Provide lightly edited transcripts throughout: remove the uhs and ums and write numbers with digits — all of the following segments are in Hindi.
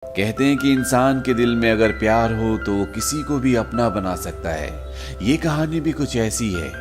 कहते हैं कि इंसान के दिल में अगर प्यार हो तो वो किसी को भी अपना बना सकता है। ये कहानी भी कुछ ऐसी है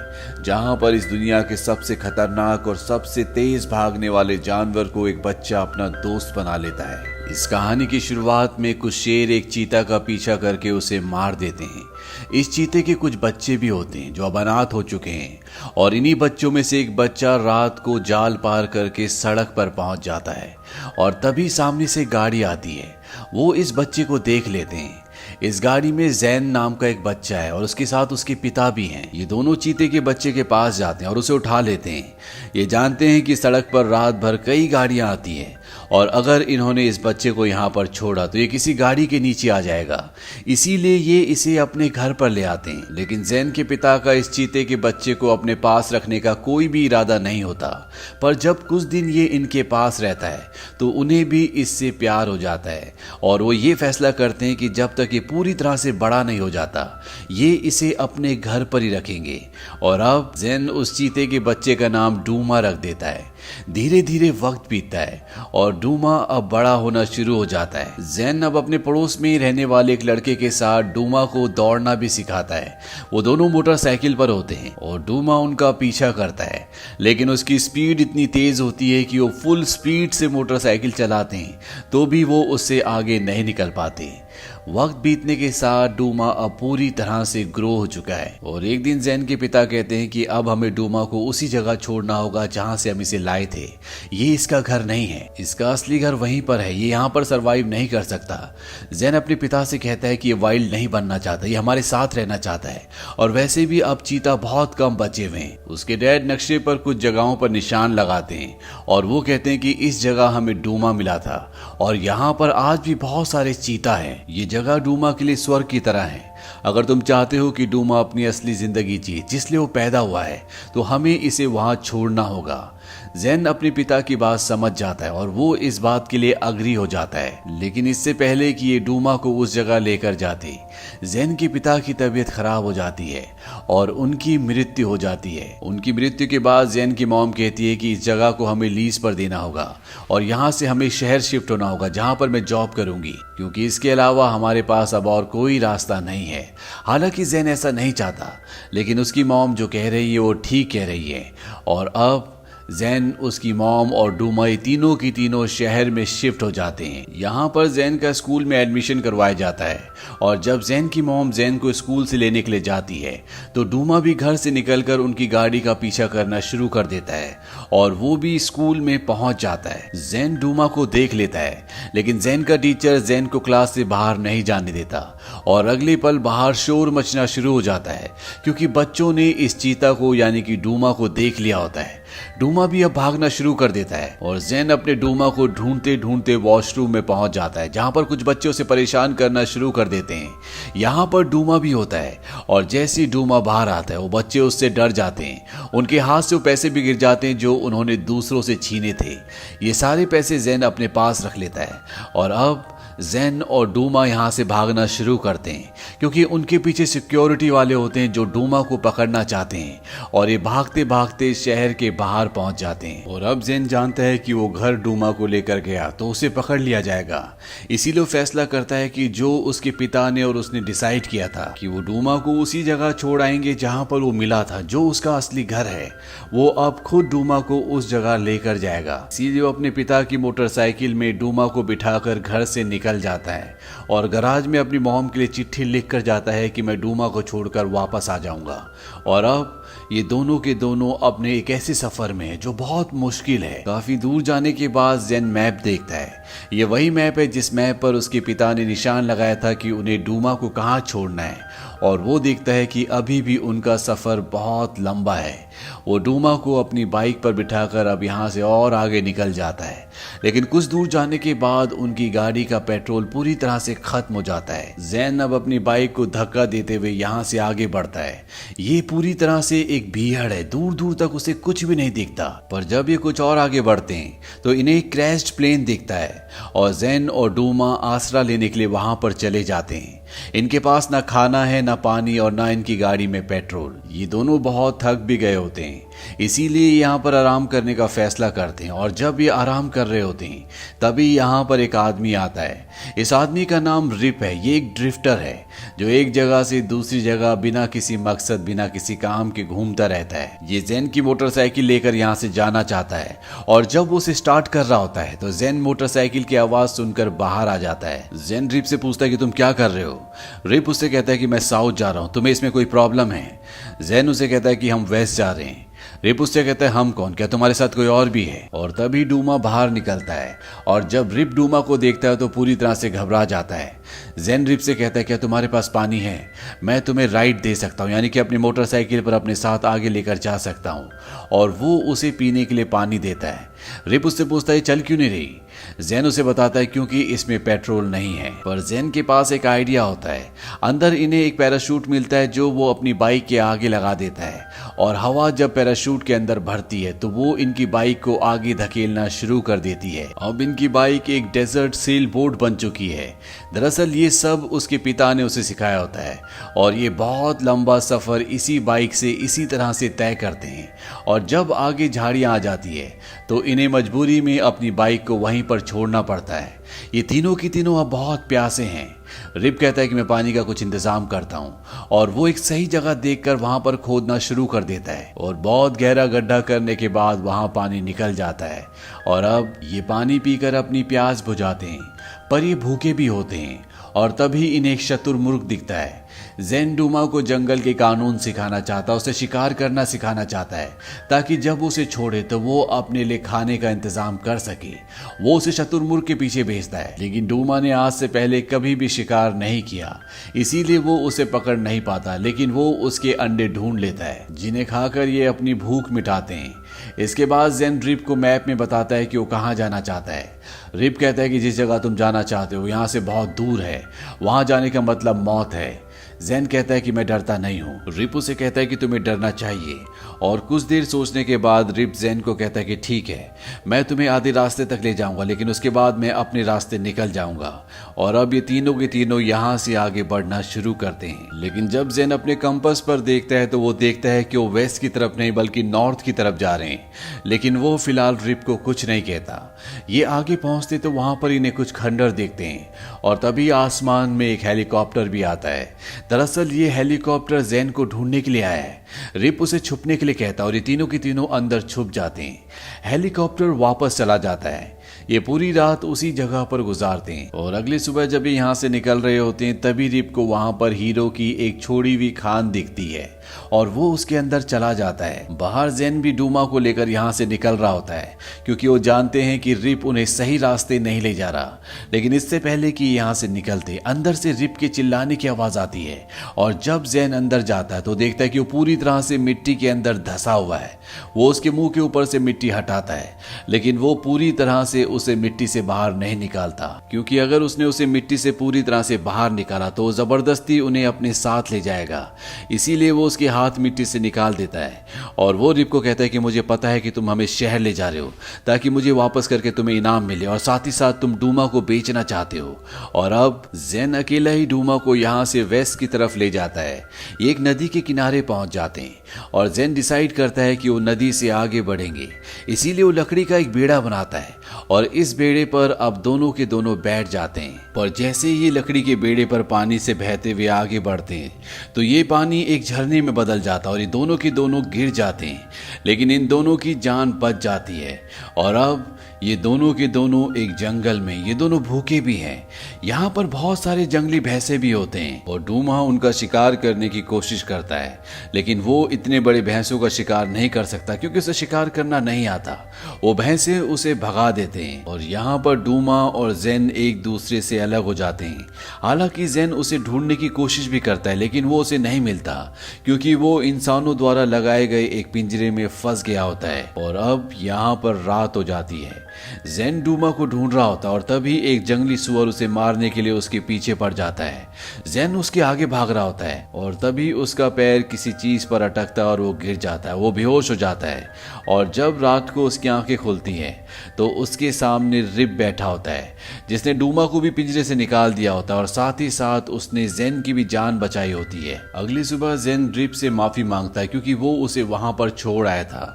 जहां पर इस दुनिया के सबसे खतरनाक और सबसे तेज भागने वाले जानवर को एक बच्चा अपना दोस्त बना लेता है। इस कहानी की शुरुआत में कुछ शेर एक चीता का पीछा करके उसे मार देते हैं। इस चीते के कुछ बच्चे भी होते हैं जो अब अनाथ हो चुके हैं और इन्हीं बच्चों में से एक बच्चा रात को जाल पार करके सड़क पर पहुंच जाता है और तभी सामने से गाड़ी आती है। वो इस बच्चे को देख लेते हैं। इस गाड़ी में जैन नाम का एक बच्चा है और उसके साथ उसके पिता भी हैं। ये दोनों चीते के बच्चे के पास जाते हैं और उसे उठा लेते हैं। ये जानते हैं कि सड़क पर रात भर कई गाड़ियां आती हैं और अगर इन्होंने इस बच्चे को यहाँ पर छोड़ा तो ये किसी गाड़ी के नीचे आ जाएगा, इसीलिए ये इसे अपने घर पर ले आते हैं। लेकिन जैन के पिता का इस चीते के बच्चे को अपने पास रखने का कोई भी इरादा नहीं होता, पर जब कुछ दिन ये इनके पास रहता है तो उन्हें भी इससे प्यार हो जाता है और वो ये फैसला करते हैं कि जब तक ये पूरी तरह से बड़ा नहीं हो जाता ये इसे अपने घर पर ही रखेंगे। और अब जैन उस चीते के बच्चे का नाम डूमा रख देता है। धीरे धीरे वक्त बीतता है और डूमा अब बड़ा होना शुरू हो जाता है। जैन अब अपने पड़ोस में ही रहने वाले एक लड़के के साथ डूमा को दौड़ना भी सिखाता है। वो दोनों मोटरसाइकिल पर होते हैं और डूमा उनका पीछा करता है, लेकिन उसकी स्पीड इतनी तेज होती है कि वो फुल स्पीड से मोटरसाइकिल चलाते हैं तो भी वो उससे आगे नहीं निकल पाते। वक्त बीतने के साथ डूमा अब पूरी तरह से ग्रो हो चुका है और एक दिन जैन के पिता कहते हैं कि अब हमें डूमा को उसी जगह छोड़ना होगा जहां से हम इसे लाए थे। ये इसका घर नहीं है, इसका असली घर वहीं पर है, ये यहाँ पर सरवाइव नहीं कर सकता। जैन अपने पिता से कहता है कि ये वाइल्ड नहीं बनना चाहता, ये हमारे साथ रहना चाहता है और वैसे भी अब चीता बहुत कम बचे हुए हैं। उसके डैड नक्शे पर कुछ जगहों पर निशान लगाते हैं और वो कहते हैं कि इस जगह हमें डूमा मिला था और यहाँ पर आज भी बहुत सारे चीता हैं। ये जगह डूमा के लिए स्वर्ग की तरह है। अगर तुम चाहते हो कि डूमा अपनी असली जिंदगी जिए जिसलिए वो पैदा हुआ है तो हमें इसे वहां छोड़ना होगा। जैन अपने पिता की बात समझ जाता है और वो इस बात के लिए अग्री हो जाता है, लेकिन इससे पहले कि ये डूमा को उस जगह लेकर जाते जैन के पिता की तबीयत खराब हो जाती है और उनकी मृत्यु हो जाती है। उनकी मृत्यु के बाद जैन की मॉम कहती है कि इस जगह को हमें लीज पर देना होगा और यहाँ से हमें शहर शिफ्ट होना होगा जहाँ पर मैं जॉब करूंगी, क्योंकि इसके अलावा हमारे पास अब और कोई रास्ता नहीं है। हालांकि जैन ऐसा नहीं चाहता, लेकिन उसकी मॉम जो कह रही है वो ठीक कह रही है और अब जैन, उसकी मॉम और डूमा तीनों की तीनों शहर में शिफ्ट हो जाते हैं। यहाँ पर जैन का स्कूल में एडमिशन करवाया जाता है और जब जैन की मॉम जैन को स्कूल से लेने के लिए जाती है तो डूमा भी घर से निकलकर उनकी गाड़ी का पीछा करना शुरू कर देता है और वो भी स्कूल में पहुंच जाता है। जैन डूमा को देख लेता है, लेकिन जैन का टीचर जैन को क्लास से बाहर नहीं जाने देता और अगले पल बाहर शोर मचना शुरू हो जाता है क्योंकि बच्चों ने इस चीता को यानी कि डूमा को देख लिया होता है। डूमा भी अब भागना शुरू कर देता है और जैन अपने डूमा को ढूंढते ढूंढते वॉशरूम में पहुंच जाता है जहां पर कुछ बच्चे उसे परेशान करना शुरू कर देते हैं। यहां पर डूमा भी होता है और जैसे डूमा बाहर आता है वो बच्चे उससे डर जाते हैं। उनके हाथ से वो पैसे भी गिर जाते हैं जो उन्होंने दूसरों से छीने थे। ये सारे पैसे जैन अपने पास रख लेता है और अब जैन और डूमा यहाँ से भागना शुरू करते हैं क्योंकि उनके पीछे सिक्योरिटी वाले होते हैं जो डूमा को पकड़ना चाहते हैं और ये भागते भागते शहर के बाहर पहुंच जाते हैं। और अब जैन जानता है कि वो घर डूमा को लेकर गया तो उसे पकड़ लिया जाएगा, इसीलिए वो फैसला करता है कि जो उसके पिता ने और उसने डिसाइड किया था कि वो डूमा को उसी जगह छोड़ आएंगे जहां पर वो मिला था, जो उसका असली घर है, वो अब खुद डूमा को उस जगह लेकर जाएगा। इसीलिए वो अपने पिता की मोटरसाइकिल में डूमा को बिठाकर घर से निकल जाता है और गराज में अपनी मॉम के लिए चिट्ठी लिख कर जाता है कि मैं डूमा को छोड़कर वापस आ जाऊंगा। और अब ये दोनों के दोनों अपने एक ऐसे सफर में है जो बहुत मुश्किल है। काफी दूर जाने के बाद जैन मैप देखता है। ये वही मैप है जिस मैप पर उसके पिता ने निशान लगाया था कि उन्हें डूमा को कहाँ छोड़ना है और वो देखता है कि अभी भी उनका सफर बहुत लंबा है। वो डूमा को अपनी बाइक पर बिठाकर अब यहाँ से और आगे निकल जाता है, लेकिन कुछ दूर जाने के बाद उनकी गाड़ी का पेट्रोल पूरी तरह से खत्म हो जाता है। जैन अब अपनी बाइक को धक्का देते हुए यहाँ से आगे बढ़ता है। ये पूरी तरह से एक भीड़ है, दूर दूर तक उसे कुछ भी नहीं दिखता, पर जब ये कुछ और आगे बढ़ते हैं तो इन्हें क्रैश्ड प्लेन दिखता है और जैन और डूमा आसरा लेने के लिए वहां पर चले जाते हैं। इनके पास ना खाना है, ना पानी और ना इनकी गाड़ी में पेट्रोल। ये दोनों बहुत थक भी गए होते हैं। इसीलिए यहाँ पर आराम करने का फैसला करते हैं। और जब ये आराम कर रहे होते हैं तभी यहाँ पर एक आदमी आता है। इस आदमी का नाम रिप है। ये एक ड्रिफ्टर है जो एक जगह से दूसरी जगह बिना किसी मकसद बिना किसी काम के घूमता रहता है। ये जेन की मोटरसाइकिल लेकर यहाँ से जाना चाहता है और जब वो उसे स्टार्ट कर रहा होता है तो जेन मोटरसाइकिल की आवाज सुनकर बाहर आ जाता है। जेन रिप से पूछता है कि तुम क्या कर रहे हो। रिप उससे कहता है कि मैं साउथ जा रहा हूँ, तुम्हें इसमें कोई प्रॉब्लम है। जेन उसे कहता है कि हम वेस्ट जा रहे हैं। रिप उससे कहता है हम कौन, क्या तुम्हारे साथ कोई और भी है। और तभी डूमा बाहर निकलता है और जब रिप डूमा को देखता है तो पूरी तरह से घबरा जाता है। जेन रिप से कहता है क्या तुम्हारे पास पानी है, मैं तुम्हें राइड दे सकता हूँ, यानी कि अपनी मोटरसाइकिल पर अपने साथ आगे लेकर जा सकता हूँ। और वो उसे पीने के लिए पानी देता है। रिप उससे पूछता है चल क्यों नहीं रही। जेन उसे बताता है क्योंकि इसमें पेट्रोल नहीं है। पर जेन के पास एक आइडिया होता है। अंदर इन्हें एक पैराशूट मिलता है जो वो अपनी बाइक के आगे लगा देता है और हवा जब पैराशूट के अंदर भरती है तो वो इनकी बाइक को आगे धकेलना शुरू कर देती है। अब इनकी बाइक एक डेजर्ट सेल बोट बन चुकी है। दरअसल ये सब उसके पिता ने उसे सिखाया होता है और ये बहुत लंबा सफर इसी बाइक से इसी तरह से तय करते हैं। और जब आगे झाड़ियां आ जाती है तो इन्हें मजबूरी में अपनी बाइक को वहीं पर छोड़ना पड़ता है। ये तीनों की तीनों अब बहुत प्यासे हैं। रिप कहता है कि मैं पानी का कुछ इंतजाम करता हूँ और वो एक सही जगह देखकर वहां पर खोदना शुरू कर देता है और बहुत गहरा गड्ढा करने के बाद वहां पानी निकल जाता है और अब ये पानी पीकर अपनी प्यास बुझाते हैं। पर ये भूखे भी होते हैं और तभी इन्हें एक शतुरमुर्ग दिखता है। जेन डूमा को जंगल के कानून सिखाना चाहता है, उसे शिकार करना सिखाना चाहता है ताकि जब उसे छोड़े तो वो अपने लिए खाने का इंतजाम कर सके। वो उसे शतुरमुर्ग के पीछे भेजता है लेकिन डूमा ने आज से पहले कभी भी शिकार नहीं किया, इसीलिए वो उसे पकड़ नहीं पाता। लेकिन वो उसके अंडे ढूंढ लेता है जिन्हें खाकर ये अपनी भूख मिटाते हैं। इसके बाद जेन रिप को मैप में बताता है कि वो कहाँ जाना चाहता है। रिप कहता है कि जिस जगह तुम जाना चाहते हो यहाँ से बहुत दूर है, वहां जाने का मतलब मौत है। जेन कहता है कि मैं डरता नहीं हूँ। रिप उसे कहता है कि तुम्हें डरना चाहिए। और कुछ देर सोचने के बाद रिप जेन को कहता है कि ठीक है, मैं तुम्हें आधे रास्ते तक ले जाऊंगा लेकिन उसके बाद मैं अपने रास्ते निकल जाऊंगा। और अब ये तीनों के तीनों यहाँ से आगे बढ़ना शुरू करते हैं। लेकिन जब जेन अपने कंपास पर देखता है तो वो देखता है कि वो वेस्ट की तरफ नहीं बल्कि नॉर्थ की तरफ जा रहे हैं। लेकिन वो फिलहाल रिप को कुछ नहीं कहता। ये आगे पहुंचते तो वहां पर इन्हें कुछ खंडर देखते हैं और तभी आसमान में एक हेलीकॉप्टर भी आता है। दरअसल ये हेलीकॉप्टर जेन को ढूंढने के लिए आया है। रिप उसे छुपने के लिए कहता है और ये तीनों के तीनों अंदर छुप जाते हैं। हेलीकॉप्टर वापस चला जाता है। ये पूरी रात उसी जगह पर गुजारते हैं और अगली सुबह जब ये यहाँ से निकल रहे होते हैं तभी रिप को वहां पर हीरो की एक छोड़ी हुई खान दिखती है और वो उसके अंदर चला जाता है। बाहर जेन भी डूमा को लेकर यहाँ से निकल रहा होता है क्योंकि वो जानते हैं कि रिप उन्हें सही रास्ते नहीं ले जा रहा। लेकिन इससे पहले कि यहाँ से निकलते अंदर से रिप के चिल्लाने की आवाज आती है और जब जेन अंदर जाता है तो देखता है कि वो पूरी तरह से मिट्टी के अंदर धंसा हुआ है। वो उसके मुंह के ऊपर से मिट्टी हटाता है लेकिन वो पूरी तरह से उसे मिट्टी से बाहर नहीं निकालता क्योंकि अगर उसने उसे मिट्टी से पूरी तरह से बाहर निकाला तो जबरदस्ती उन्हें अपने साथ ले जाएगा। इसीलिए वो उसके हाथ मिट्टी से निकाल देता है और वो रिप को कहता है कि मुझे पता है कि तुम हमें शहर ले जा रहे हो ताकि मुझे वापस करके तुम्हें इनाम मिले और साथ ही साथ तुम डूमा को बेचना चाहते हो। और अब जेन अकेला ही डूमा को यहाँ से वेस्ट की तरफ ले जाता है। एक नदी के किनारे पहुंच जाते हैं और जेन डिसाइड करता है कि वो नदी से आगे बढ़ेंगे। इसीलिए वो लकड़ी का एक बेड़ा बनाता है और इस बेड़े पर अब दोनों के दोनों बैठ जाते हैं। पर जैसे ही ये लकड़ी के बेड़े पर पानी से बहते हुए आगे बढ़ते हैं तो ये पानी एक झरने में बदल जाता है और ये दोनों के दोनों गिर जाते हैं। लेकिन इन दोनों की जान बच जाती है और अब ये दोनों के दोनों एक जंगल में, ये दोनों भूखे भी हैं। यहाँ पर बहुत सारे जंगली भैंसे भी होते हैं और डूमा उनका शिकार करने की कोशिश करता है लेकिन वो इतने बड़े भैंसों का शिकार नहीं कर सकता क्योंकि उसे शिकार करना नहीं आता। वो भैंसे उसे भगा देते हैं और यहाँ पर डूमा और जेन एक दूसरे से अलग हो जाते हैं। हालांकि जेन उसे ढूंढने की कोशिश भी करता है लेकिन वो उसे नहीं मिलता क्योंकि वो इंसानों द्वारा लगाए गए एक पिंजरे में फंस गया होता है। और अब यहाँ पर रात हो जाती है। जेन डूमा को ढूंढ रहा होता है और तभी एक जंगली सुअर उसे मारने के लिए उसके पीछे पड़ जाता है। जेन उसके आगे भाग रहा होता है और तभी उसका पैर किसी चीज पर अटकता है और वो गिर जाता है, वो बेहोश हो जाता है। और जब रात को उसकी आंखें खुलती हैं तो उसके सामने रिप बैठा होता है, जिसने डूमा को भी पिंजरे से निकाल दिया होता है और साथ ही साथ उसने जेन की भी जान बचाई होती है। अगली सुबह जेन रिप से माफी मांगता है क्योंकि वो उसे वहां पर छोड़ आया था।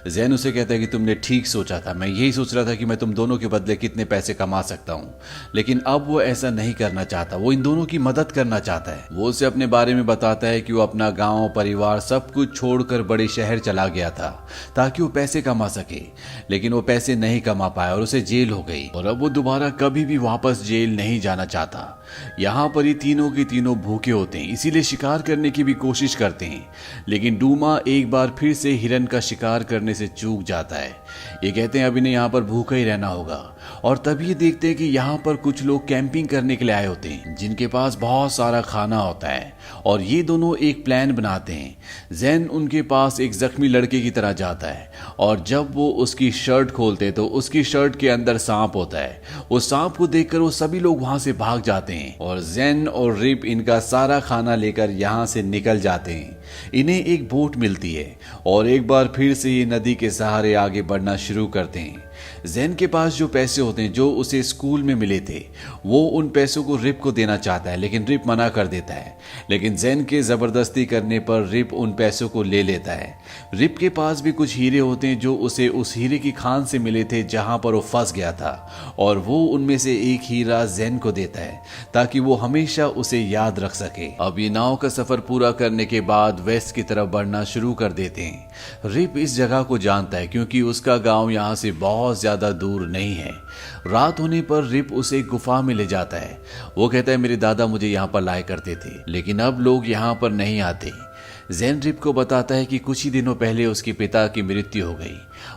जेन उसे कहता है कि तुमने ठीक सोचा था, मैं यही सोच रहा था कि मैं तुम दोनों के बदले कितने पैसे कमा सकता हूँ, लेकिन अब वो ऐसा नहीं करना चाहता। वो इन दोनों की मदद करना चाहता है। वो उसे अपने बारे में बताता है कि वो अपना गांव, परिवार सब कुछ छोड़कर बड़े शहर चला गया था ताकि वो पैसे कमा सके, लेकिन वो पैसे नहीं कमा पाया और उसे जेल हो गई और अब वो दोबारा कभी भी वापस जेल नहीं जाना चाहता। यहाँ पर ये तीनों के तीनों भूखे होते हैं, इसीलिए शिकार करने की भी कोशिश करते हैं, लेकिन डूमा एक बार फिर से हिरन का शिकार करने से चूक जाता है। ये कहते हैं अभी नहीं, यहाँ पर भूखा ही रहना होगा। और तभी देखते हैं कि यहाँ पर कुछ लोग कैंपिंग करने के लिए आए होते हैं जिनके पास बहुत सारा खाना होता है और ये दोनों एक प्लान बनाते हैं। जेन उनके पास एक जख्मी लड़के की तरह जाता है और जब वो उसकी शर्ट खोलते तो उसकी शर्ट के अंदर सांप होता है। उस सांप को देखकर वो सभी लोग वहां से भाग जाते हैं और जेन और रिप इनका सारा खाना लेकर यहाँ से निकल जाते हैं। इन्हें एक बोट मिलती है और एक बार फिर से ये नदी के सहारे आगे बढ़ना शुरू करते हैं। जेन के पास जो पैसे होते हैं जो उसे स्कूल में मिले थे, वो उन पैसों को रिप को देना चाहता है, लेकिन रिप मना कर देता है। लेकिन जेन के जबरदस्ती करने पर रिप उन पैसों को ले लेता है। रिप के पास भी कुछ हीरे होते हैं जो उसे उस हीरे की खान से मिले थे जहां पर वो फंस गया था और वो उनमें से एक हीरा जेन को देता है ताकि वो हमेशा उसे याद रख सके। अब ये नाव का सफर पूरा करने के बाद वेस्ट की तरफ बढ़ना शुरू कर देते हैं। रिप इस जगह को जानता है क्योंकि उसका गांव यहाँ से बहुत ज्यादा दूर नहीं है। रात होने पर रिप उसे एक गुफा में ले जाता है। वो कहता है मेरे दादा मुझे यहाँ पर लाया करते थे, लेकिन अब लोग यहाँ पर नहीं आते। जेन रिप को बताता है कि कुछ ही दिनों पहले उसके पिता की मृत्यु हो गई,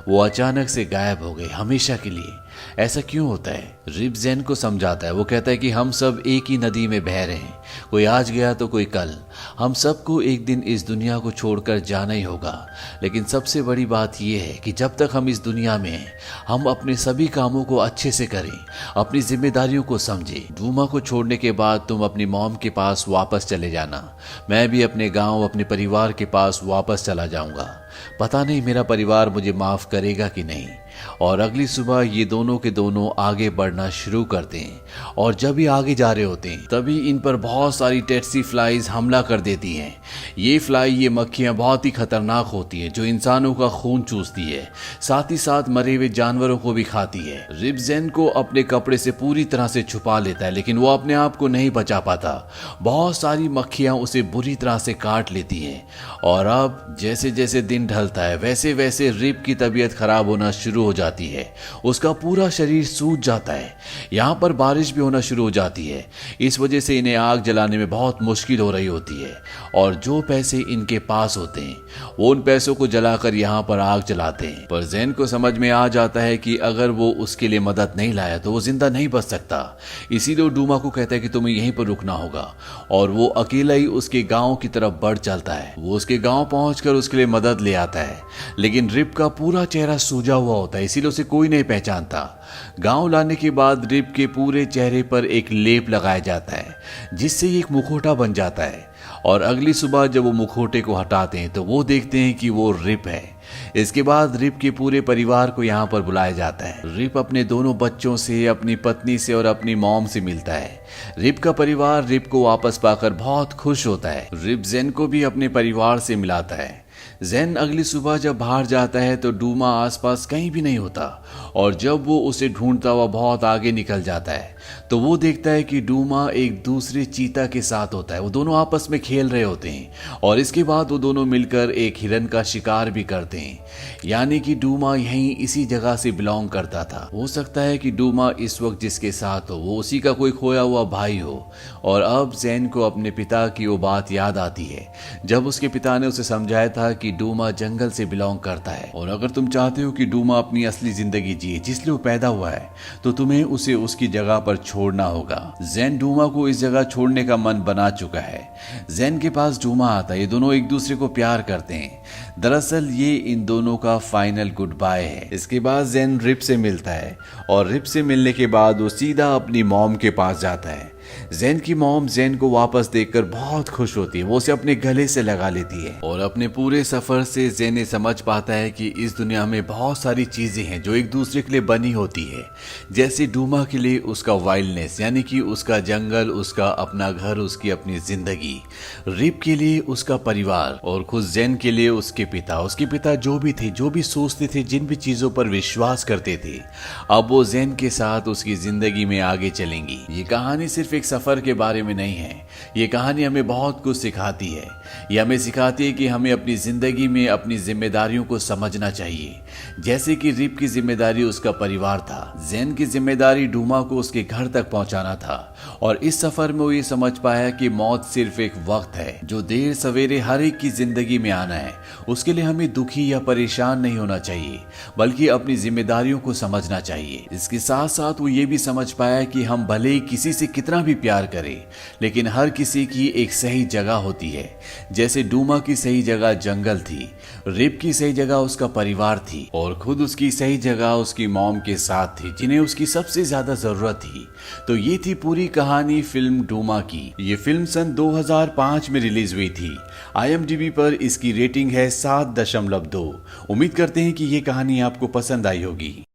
वो अचानक से गायब हो गए हमेशा के लिए। ऐसा क्यों होता है? रिप जेन को समझाता है। वो कहता है कि हम सब एक ही नदी में बह रहे हैं, कोई आज गया तो कोई कल। हम सबको एक दिन इस दुनिया को छोड़कर जाना ही होगा, लेकिन सबसे बड़ी बात यह है कि जब तक हम इस दुनिया में हैं, हम अपने सभी कामों को अच्छे से करें, अपनी जिम्मेदारियों को समझें। डूमा को छोड़ने के बाद तुम अपनी मॉम के पास वापस चले जाना, मैं भी अपने गांव, अपने परिवार के पास वापस चला जाऊंगा। पता नहीं मेरा परिवार मुझे माफ करेगा कि नहीं। और अगली सुबह ये दोनों के दोनों आगे बढ़ना शुरू करते हैं और जब ये आगे जा रहे होते हैं तभी इन पर बहुत सारी टेट्सी फ्लाइज हमला कर देती हैं। ये फ्लाई, ये मक्खियां बहुत ही खतरनाक होती हैं जो इंसानों का खून चूसती है, साथ ही साथ मरे हुए जानवरों को भी खाती है। रिप जेन को अपने कपड़े से पूरी तरह से छुपा लेता है, लेकिन वो अपने आप को नहीं बचा पाता। बहुत सारी मक्खियां उसे बुरी तरह से काट लेती हैं और अब जैसे जैसे दिन ढलता है वैसे वैसे रिप की तबीयत खराब होना शुरू हो जाती है। उसका पूरा शरीर सूज जाता है। यहाँ पर बारिश भी होना शुरू हो जाती है। इस वजह से इन्हें आग जलाने में बहुत मुश्किल हो रही होती है और जो पैसे इनके पास होते हैं वो उन पैसों को जलाकर यहाँ पर आग जलाते हैं। पर जेन को समझ में आ जाता है कि अगर वो उसके लिए मदद नहीं लाया तो वो जिंदा नहीं बच सकता। इसीलिए वो डूमा को कहता है कि तुम्हें यहीं पर रुकना होगा और वो अकेला ही उसके गांव की तरफ बढ़ चलता है। वो उसके गांव पहुंचकर उसके लिए मदद ले आता है, लेकिन रिप का पूरा चेहरा सूजा हुआ होता है, इसीलिए उसे कोई नहीं पहचानता। गांव लाने के बाद रिप के पूरे चेहरे पर एक लेप लगाया जाता है जिससे ये एक मुखौटा बन जाता है और अगली सुबह जब वो मुखौटे को हटाते हैं तो वो देखते हैं कि वो रिप है। इसके बाद रिप के पूरे परिवार को यहाँ पर बुलाया जाता है। रिप अपने दोनों बच्चों से, अपनी पत्नी से और अपनी मॉम से मिलता है। रिप का परिवार रिप को वापस पाकर बहुत खुश होता है। रिप जेन को भी अपने परिवार से मिलाता है। जेन अगली सुबह जब बाहर जाता है तो डूमा आसपास कहीं भी नहीं होता और जब वो उसे ढूंढता हुआ बहुत आगे निकल जाता है तो वो देखता है कि डूमा एक दूसरे चीता के साथ होता है। वो दोनों आपस में खेल रहे होते हैं और इसके बाद वो दोनों मिलकर एक हिरन का शिकार भी करते हैं। यानी कि डूमा यहीं इसी जगह से बिलोंग करता था। हो सकता है कि डूमा इस वक्त जिसके साथ हो वो उसी का कोई खोया हुआ भाई हो। और अब जेन को अपने पिता की वो बात याद आती है जब उसके पिता ने उसे समझाया था कि कि डूमा जंगल से बिलोंग करता है, और अगर तुम चाहते हो कि डूमा अपनी असली जिंदगी जिए जिस लिए वो पैदा हुआ है, तो तुम्हें उसे उसकी जगह पर छोड़ना होगा। जैन डूमा को इस जगह छोड़ने का मन बना चुका है। जैन के पास डूमा आता है, ये दोनों एक दूसरे को प्यार करते हैं। दरअसल ये इन दोनों का फाइनल गुड बाय है। इसके बाद जैन रिप से मिलता है, और रिप से मिलने के बाद वो सीधा अपनी मॉम के पास जाता है। जैन की मॉम जैन को वापस देखकर बहुत खुश होती है, वो उसे अपने गले से लगा लेती है, और अपने पूरे सफर से जैन ये समझ पाता है कि इस दुनिया में बहुत सारी चीजें हैं जो एक दूसरे के लिए बनी होती है। जैसे डूमा के लिए उसका वाइल्डनेस यानी कि उसका जंगल, उसका अपना घर, उसकी अपनी जिंदगी, रिप के लिए उसका परिवार, और खुद जैन के लिए उसके पिता जो भी थे, जो भी सोचते थे, जिन भी चीजों पर विश्वास करते थे, अब वो जैन के साथ उसकी जिंदगी में आगे चलेंगी। ये कहानी सिर्फ एक सफर के बारे में नहीं है, ये कहानी हमें बहुत कुछ सिखाती है। ये हमें सिखाती है कि हमें अपनी जिंदगी में अपनी जिम्मेदारियों को समझना चाहिए। जैसे कि रिप की जिम्मेदारी उसका परिवार था, जैन की जिम्मेदारी डूमा को उसके घर तक पहुंचाना था, और इस सफर में वो ये समझ पाया कि मौत सिर्फ एक वक्त है जो देर सवेरे हर एक की जिंदगी में आना है। उसके लिए हमें दुखी या परेशान नहीं होना चाहिए, बल्कि अपनी जिम्मेदारियों को समझना चाहिए। इसके साथ साथ वो ये भी समझ पाया कि हम भले ही किसी से कितना भी प्यार करें, लेकिन हर किसी की एक सही जगह होती है। जैसे डूमा की सही जगह जंगल थी, रिप की सही जगह उसका परिवार थी, और खुद उसकी सही जगह उसकी मॉम के साथ थी, जिन्हें उसकी सबसे ज्यादा जरूरत थी। तो ये थी पूरी कहानी फिल्म डूमा की। ये फिल्म सन 2005 में रिलीज हुई थी। IMDb पर इसकी रेटिंग है 7.2। उम्मीद करते हैं कि ये कहानी आपको पसंद आई होगी।